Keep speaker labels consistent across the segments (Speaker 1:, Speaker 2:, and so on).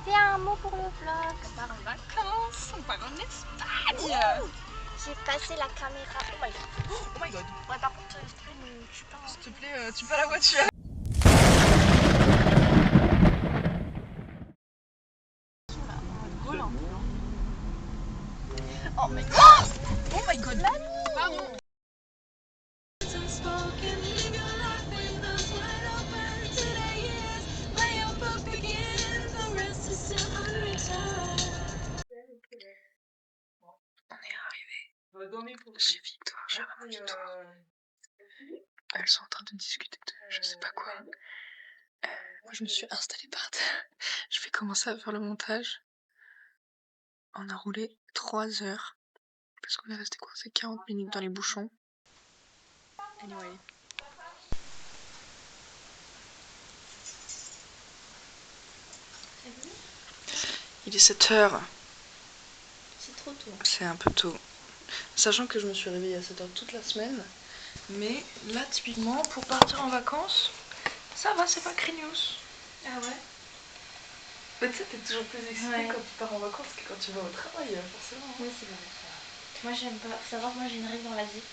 Speaker 1: Fais un mot pour le vlog.
Speaker 2: On part en vacances, on part en Espagne.
Speaker 1: J'ai passé la caméra. Oh my god.
Speaker 2: Oh my god.
Speaker 1: Ouais, par contre, s'il te plaît, ne tue pas.
Speaker 2: S'il te plaît, tue pas la voiture.
Speaker 1: Oh my god.
Speaker 2: Oh my god. Pardon. Chez Victoire, chez maman Victoire. Elles sont en train de discuter de je sais pas quoi. Moi je me suis installée par terre. Je vais commencer à faire le montage. On a roulé 3 heures. Parce qu'on est resté coincé 40 minutes dans les bouchons. Anyway. Il est 7h.
Speaker 1: C'est trop tôt.
Speaker 2: C'est un peu tôt. Sachant que je me suis réveillée à 7h toute la semaine. Mais là, typiquement, pour partir en vacances, ça va, c'est pas craignos.
Speaker 1: Ah ouais?
Speaker 2: Mais tu sais, t'es toujours plus excitée quand tu pars en vacances que quand tu vas au travail, forcément.
Speaker 1: Oui, c'est vrai. Moi, j'aime pas. Faut savoir que moi, j'ai une règle dans la vie.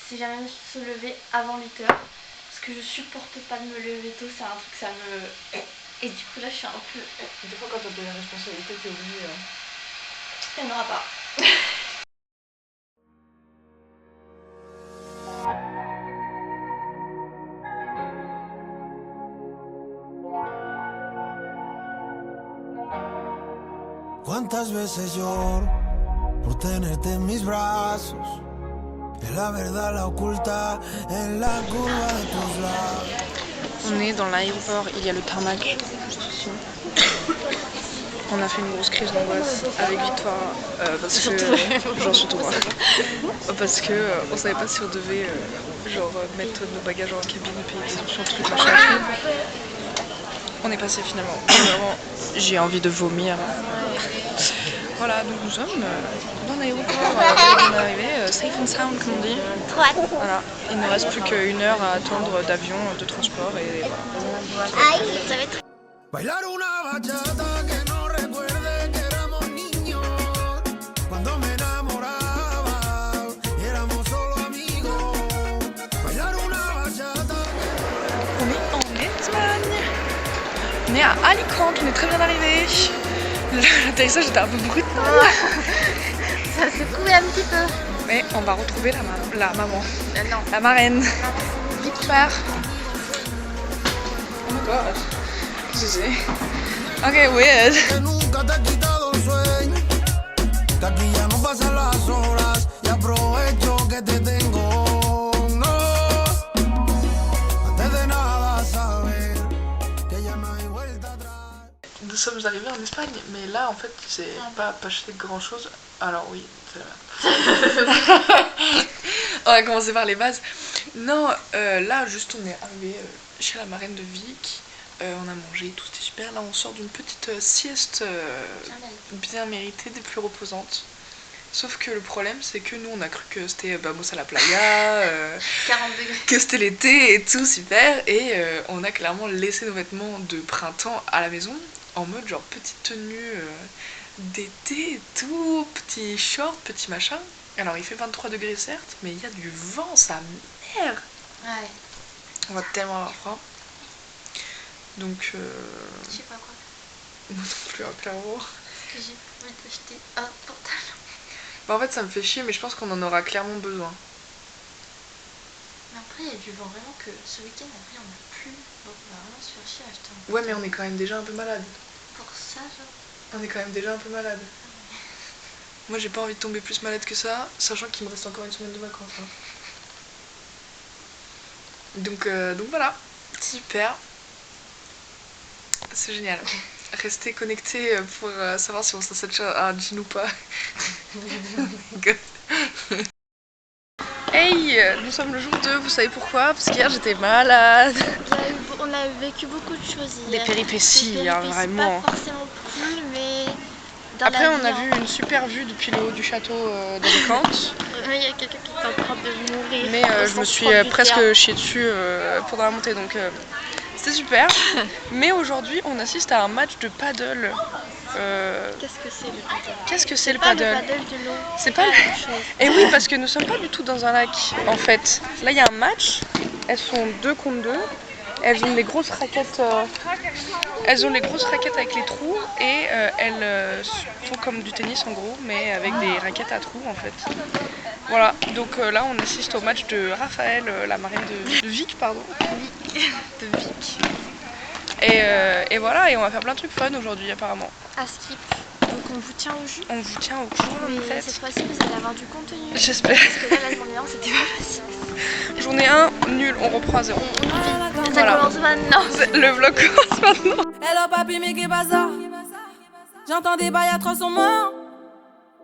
Speaker 1: C'est jamais se lever avant 8h. Parce que je supporte pas de me lever tôt. C'est un truc, ça me. Et du coup, là, je suis un peu.
Speaker 2: Des fois, quand t'as des responsabilités, t'es obligée.
Speaker 1: Il n'y en aura pas.
Speaker 3: Cuántas veces lloro por tenerte en mis brazos. Es la verdad la oculta en la curva de tus labios.
Speaker 2: On est dans l'aéroport, il y a le tarmac juste ici. On a fait une grosse crise d'angoisse avec Victoire parce que genre surtout moi parce que on savait pas si on devait genre mettre nos bagages en cabine, payer des options, trucs machin. On est passé finalement. Vraiment, j'ai envie de vomir. Voilà, donc nous sommes dans l'aéroport, on est arrivé safe and sound comme on dit.
Speaker 1: Trop hâte.
Speaker 2: Voilà, il ne reste plus qu'une heure à attendre d'avion, de transport et voilà.
Speaker 1: Aïe, ça va être.
Speaker 3: Bailar una bachata que no recuerde que éramos niños. Cuando me enamoraba y éramos solo amigos. Bailar una bachata.
Speaker 2: On est en Espagne. On est à Alicante, on est très bien arrivé. L'atterrissage était un peu brutal.
Speaker 1: Ça secouait un petit peu.
Speaker 2: Mais on va retrouver la maman.
Speaker 1: Non.
Speaker 2: La marraine. Victoire. Oh my god. Qu'est-ce que c'est? Ok, weird.
Speaker 3: Que nunca te he quitado el sueño. Que aquí ya no pasan las horas. Y aprovecho que te tengo. No. Antes de nada saber que ya no hay vuelta atrás.
Speaker 2: Nous sommes arrivés en Espagne, mais là en fait c'est pas acheté grand chose. Alors oui, c'est vrai. On va commencer par les bases. Non, là juste on est arrivé chez la marraine de Vic. On a mangé, tout c'était super. Là on sort d'une petite sieste bien méritée, des plus reposantes. Sauf que le problème c'est que nous on a cru que c'était Vamos à la playa,
Speaker 1: 40 degrés.
Speaker 2: que c'était l'été et tout super. Et on a clairement laissé nos vêtements de printemps à la maison. En mode genre petite tenue d'été et tout, petit short, petit machin. Alors il fait 23 degrés certes, mais il y a du vent, sa mère.
Speaker 1: Ouais.
Speaker 2: On va tellement avoir froid. Donc
Speaker 1: Je sais pas quoi.
Speaker 2: moi non plus, hein, clairement.
Speaker 1: Parce que j'ai envie d'acheter un pantalon.
Speaker 2: Bah en fait ça me fait chier, mais je pense qu'on en aura clairement besoin.
Speaker 1: Mais après, il y a du vent vraiment que ce week-end, après, on n'a plus. Donc, on va vraiment se faire chier à acheter un
Speaker 2: Ouais, mais on est quand même déjà un peu malade.
Speaker 1: pour ça, genre.
Speaker 2: On est quand même déjà un peu malade. Moi j'ai pas envie de tomber plus malade que ça, sachant qu'il me reste encore une semaine de vacances. Hein. Donc voilà, super. C'est génial. Restez connectés pour savoir si on s'achète un jean ou pas. Hey, nous sommes le jour 2, vous savez pourquoi? Parce qu'hier j'étais malade.
Speaker 1: On a vécu beaucoup de choses hier.
Speaker 2: Des péripéties, hein, vraiment.
Speaker 1: Pas forcément cool, mais. Dans
Speaker 2: Après
Speaker 1: la
Speaker 2: on a
Speaker 1: vie,
Speaker 2: vu une super vue depuis le haut du château d'Alicante.
Speaker 1: Il y a quelqu'un qui est en train de mourir.
Speaker 2: Mais je me suis presque chiée dessus pendant la montée, donc C'était super. Mais aujourd'hui, on assiste à un match de paddle.
Speaker 1: Qu'est-ce que c'est le paddle?
Speaker 2: Qu'est-ce que c'est le
Speaker 1: Pas le
Speaker 2: paddle?
Speaker 1: paddle de l'eau.
Speaker 2: C'est pas
Speaker 1: la
Speaker 2: le...
Speaker 1: même chose.
Speaker 2: Et oui, parce que nous sommes pas du tout dans un lac, en fait. Là, il y a un match. Elles sont 2 contre 2. Elles ont des grosses raquettes. Elles ont les grosses raquettes avec les trous et elles font comme du tennis en gros, mais avec des raquettes à trous en fait. Voilà. Donc là, on assiste au match de Raphaël, la marraine de Vic, pardon. De Vic. Et voilà. Et on va faire plein de trucs fun aujourd'hui apparemment.
Speaker 1: À skip. Donc on vous tient au jus.
Speaker 2: On vous tient au courant en
Speaker 1: Mais
Speaker 2: fait.
Speaker 1: cette fois-ci, vous allez avoir du contenu.
Speaker 2: J'espère.
Speaker 1: Parce que là, la journée 1, c'était pas facile.
Speaker 2: Journée 1, nul, on reprend à 0.
Speaker 1: Ça
Speaker 2: Voilà.
Speaker 1: commence maintenant.
Speaker 2: Le vlog commence maintenant.
Speaker 4: Hello papi, mais qu'est bazar? J'entends des bails à 300 morts.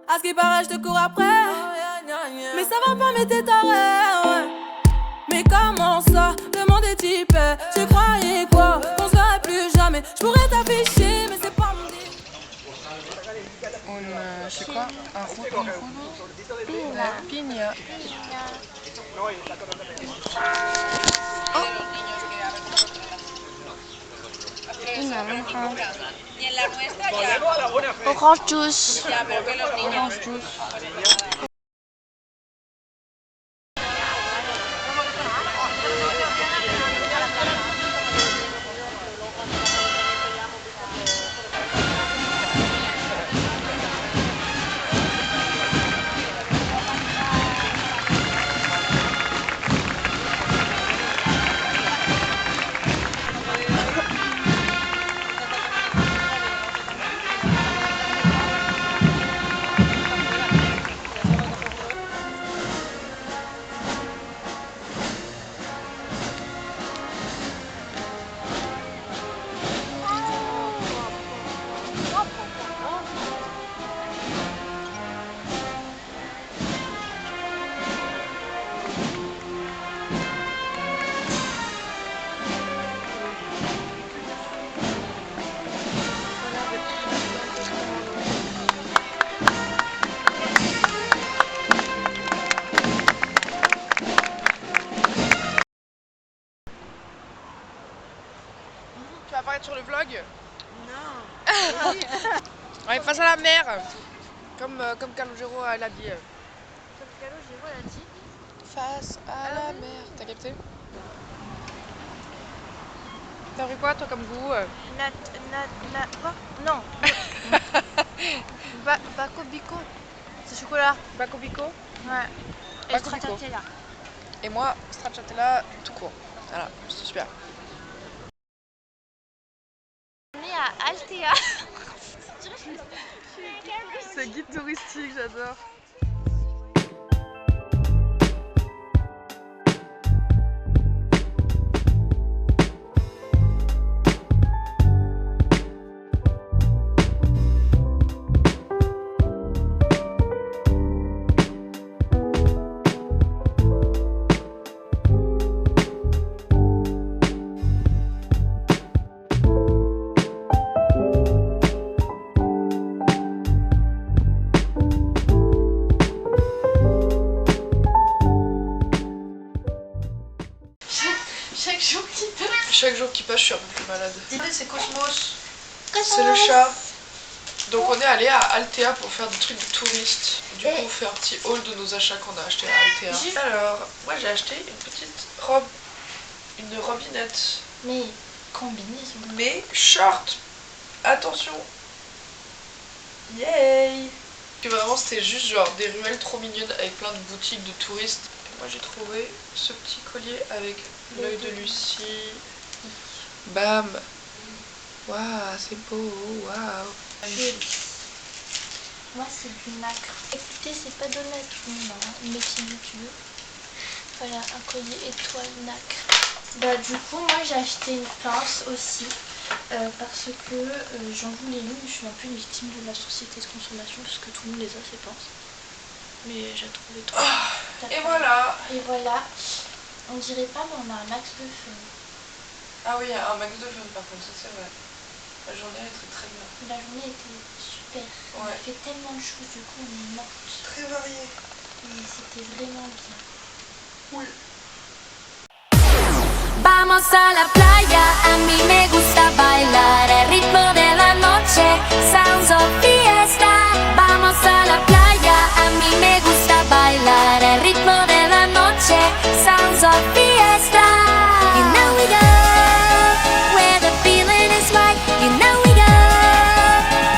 Speaker 4: À ce qui paraît, je te cours après. Mais ça va pas, mais t'es taré, ouais. Mais comment ça? Le monde est typé. Tu croyais quoi? Qu'on se verrait plus jamais. Je pourrais t'afficher, mais c'est pas mon délire.
Speaker 2: C'est quoi? Un roux? Pina.
Speaker 1: Orange juice. Orange juice.
Speaker 2: Tu vas apparaître sur le vlog? Non. Ouais, face à la mer. Comme Calogero l'a dit.
Speaker 1: Comme Calogero l'a dit.
Speaker 2: Face à la mer. T'as capté? T'as pris quoi toi comme goût?
Speaker 1: Quoi? Non. Baco Bico. C'est chocolat.
Speaker 2: Baco Bico.
Speaker 1: Ouais. Et
Speaker 2: Baco Bico.
Speaker 1: stracciatella.
Speaker 2: Et moi, stracciatella tout court. Voilà, c'est super.
Speaker 1: On est à Altea.
Speaker 2: C'est guide touristique, j'adore. Chaque jour qui passe, je suis un peu plus malade. L'idée, c'est Cosmos. C'est le chat. Donc on est allé à Altea pour faire des trucs de touristes. Du coup, on fait un petit haul de nos achats qu'on a achetés à Altea. Alors, moi j'ai acheté une petite robe, une robinette.
Speaker 1: Mais combinaison.
Speaker 2: Mais short. Attention. Yay. Et vraiment, c'était juste genre des ruelles trop mignonnes avec plein de boutiques de touristes. Et moi j'ai trouvé ce petit collier avec l'œil de Lucie. Bam. Waouh, c'est beau, waouh.
Speaker 1: Moi c'est du nacre. Écoutez, c'est pas donné à tout le monde, hein, mais si tu veux. Voilà, un collier étoile nacre. Bah du coup, moi j'ai acheté une pince aussi. Parce que j'en voulais une, je suis un peu une victime de la société de consommation parce que tout le monde les a ces pinces. Mais j'ai trouvé trop.
Speaker 2: Et voilà.
Speaker 1: Et voilà. On dirait pas, mais on a un max de fun.
Speaker 2: Ah oui, un max de fun par contre, ça c'est vrai. La journée était très bien.
Speaker 1: La journée était super. On a fait tellement de choses, du coup on est morte.
Speaker 2: Très varié.
Speaker 1: Et c'était vraiment bien.
Speaker 2: Oui.
Speaker 5: Vamos a la playa, a mí me gusta bailar el ritmo de la noche, sounds of fiesta. Vamos a la playa, a mí me gusta bailar el ritmo de la noche, sounds of fiesta. You know we go where the feeling is right. You know we go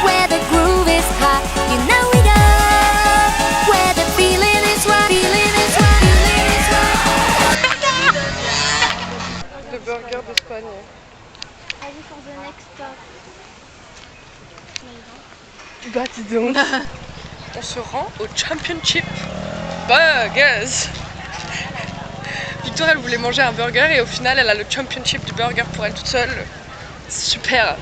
Speaker 5: where the groove is hot. You know we go where the feeling is right. Feeling is right. Feeling is right.
Speaker 2: Le burger d'Espagne.
Speaker 1: Ready for the next stop.
Speaker 2: Bah dis donc. On se rend au Championship Burgers. Victoire elle voulait manger un burger et au final elle a le Championship du burger pour elle toute seule. Super.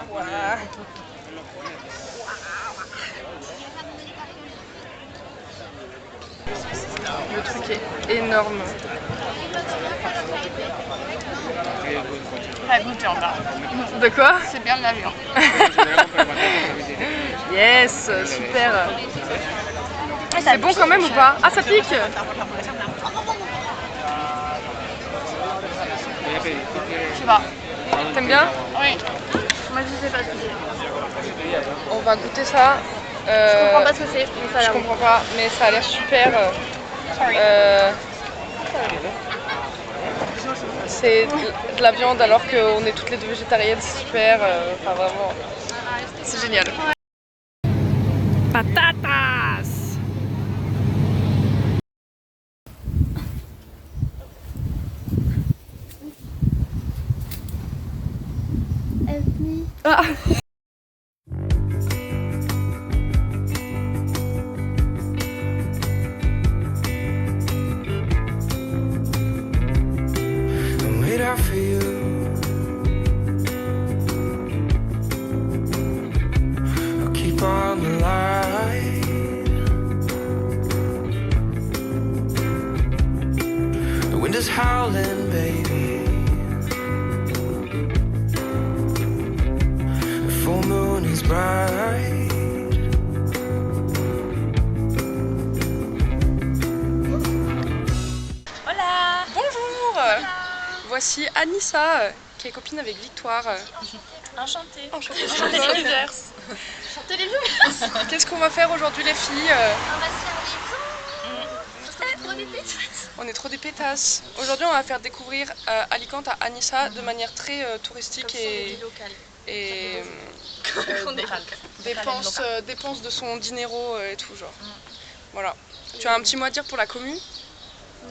Speaker 2: Voilà. Le truc est énorme.
Speaker 6: Goûter en bas.
Speaker 2: De quoi?
Speaker 6: C'est bien de la viande.
Speaker 2: Yes, super. C'est bon quand même ou pas? Ah ça pique.
Speaker 6: Je sais pas.
Speaker 2: T'aimes bien?
Speaker 6: Oui. Moi je sais pas ce que c'est.
Speaker 2: On va goûter ça.
Speaker 6: Je comprends pas ce que c'est, mais ça a
Speaker 2: Je
Speaker 6: l'air bon.
Speaker 2: comprends pas, mais ça a l'air super. C'est de la viande alors qu'on est toutes les deux végétariennes, c'est super. Enfin vraiment, c'est génial. Patatas!
Speaker 1: Help me.
Speaker 2: Ah.
Speaker 3: Wait out for you. I'll keep on the light. The wind is howling, baby. The full moon is bright.
Speaker 2: Bonjour! Voici Anissa, qui est copine avec Victoire.
Speaker 6: Enchantée.
Speaker 2: Enchantée.
Speaker 6: Chantez les Rivers.
Speaker 1: Chantez les jours.
Speaker 2: Qu'est-ce qu'on va faire aujourd'hui les filles?
Speaker 1: On va se faire des trop des pétasses.
Speaker 2: On est trop des pétasses. Aujourd'hui on va faire découvrir Alicante à Anissa de manière très touristique et dépense de son dinero et tout genre. Voilà. Tu as un petit mot à dire pour la commu?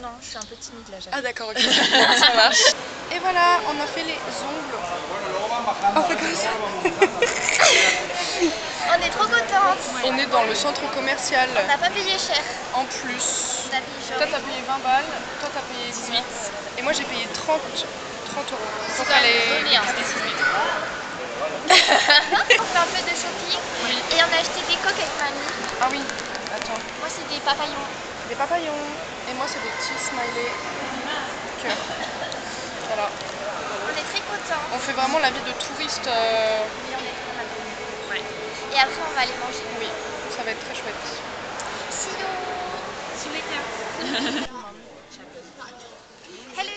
Speaker 6: Non, je suis un peu timide là, j'avoue.
Speaker 2: Ah d'accord, ok. Ça marche. Et voilà, on a fait les ongles. On fait comme ça.
Speaker 1: On est trop contentes.
Speaker 2: On est dans le centre commercial.
Speaker 1: On n'a pas payé cher.
Speaker 2: En plus.
Speaker 1: On a payé
Speaker 2: Toi t'as payé 20 balles, toi t'as payé 18. Et moi j'ai payé 30 euros. Pour faire les...
Speaker 1: On fait un peu de shopping et on a acheté des coques avec mamie.
Speaker 2: Ah oui, attends.
Speaker 1: Moi c'est des papayons.
Speaker 2: Des papayons. Et moi c'est des petits smileys cœur. Voilà.
Speaker 1: On est très contents.
Speaker 2: On fait vraiment la vie de touriste.
Speaker 1: Oui, on est trop contents. Ouais. Et après on va aller manger.
Speaker 2: Oui, ça va être très chouette.
Speaker 1: See you. See you later. Hello.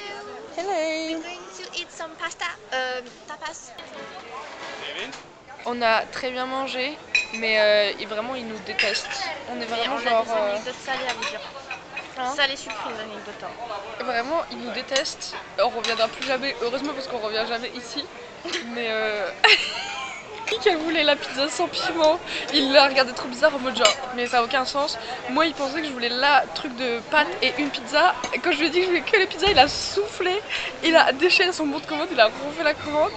Speaker 2: Hello.
Speaker 1: We're going to eat some pasta. Tapas.
Speaker 2: On a très bien mangé, mais vraiment ils nous détestent. On est vraiment genre...
Speaker 6: On a des anecdotes salées à vous dire.
Speaker 2: Hein
Speaker 6: Salées sucrées, les anecdotes. Hein.
Speaker 2: Vraiment ils nous détestent. On reviendra plus jamais, heureusement parce qu'on revient jamais ici. Mais qu'elle voulait la pizza sans piment. Il l'a regardé trop bizarre en mode genre, mais ça n'a aucun sens. Moi il pensait que je voulais la truc de pâtes et une pizza. Et quand je lui ai dit que je voulais que les pizzas, il a soufflé. Il a déchiré son bon de commande, il a refait la commande.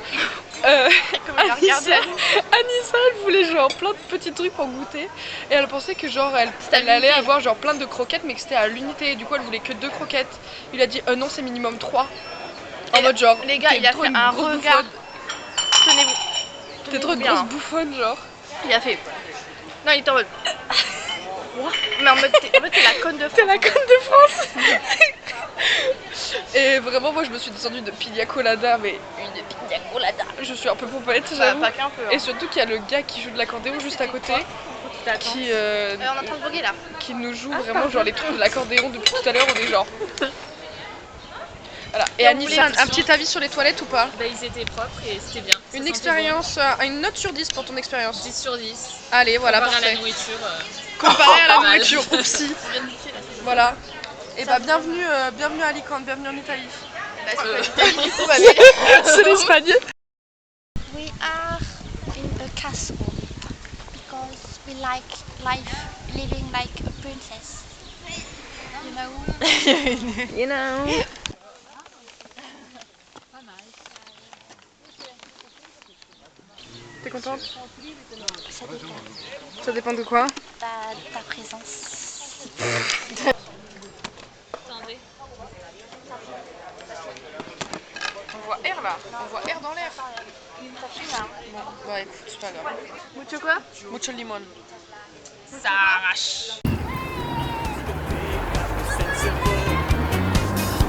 Speaker 2: Anissa, elle voulait genre plein de petits trucs pour goûter et elle pensait que genre elle allait avoir genre plein de croquettes mais que c'était à l'unité. Du coup elle voulait que 2 croquettes. Il a dit non c'est minimum 3. En mode genre
Speaker 6: les gars, il a fait un regard. Tenez-vous.
Speaker 2: T'es trop une grosse bouffonne genre.
Speaker 6: Il a fait. Non, il était en mode. Mais en mode t'es la conne de France.
Speaker 2: T'es la conne de France. Et vraiment moi je me suis descendue de pina colada, mais une pina colada. Je suis un peu pompette j'avoue.
Speaker 6: Pas qu'un peu. Hein.
Speaker 2: Et surtout qu'il y a le gars qui joue de l'accordéon juste à côté. qui,
Speaker 6: On est en train de voguer là.
Speaker 2: qui nous joue vraiment genre les trucs de l'accordéon depuis tout à l'heure, on est genre... Voilà. Et Anissa, un petit avis sur les toilettes ou pas?
Speaker 7: Bah, ils étaient propres et c'était bien.
Speaker 2: Une expérience, une note sur 10 pour ton expérience.
Speaker 7: 10 sur 10.
Speaker 2: Allez, voilà,
Speaker 7: Comparé à
Speaker 2: parfait.
Speaker 7: la nourriture.
Speaker 2: Comparé à la
Speaker 7: pas mal.
Speaker 2: nourriture, oupsie. Voilà. Et bah bienvenue, bienvenue à Alicante, bienvenue en Italie. C'est l'espagnol.
Speaker 1: We are in a castle because we like life, living like a princess. You know?
Speaker 2: You know. T'es contente?
Speaker 1: Ça dépend
Speaker 2: Ça dépend de quoi?
Speaker 1: de ta présence.
Speaker 7: Attendez.
Speaker 2: On voit air là, on voit air dans l'air. Bon, bah écoute, c'est pas grave.
Speaker 6: Mucho quoi?
Speaker 2: Mucho limon.
Speaker 7: Ça arrache.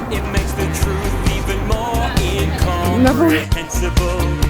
Speaker 3: It makes the truth even more incomprehensible.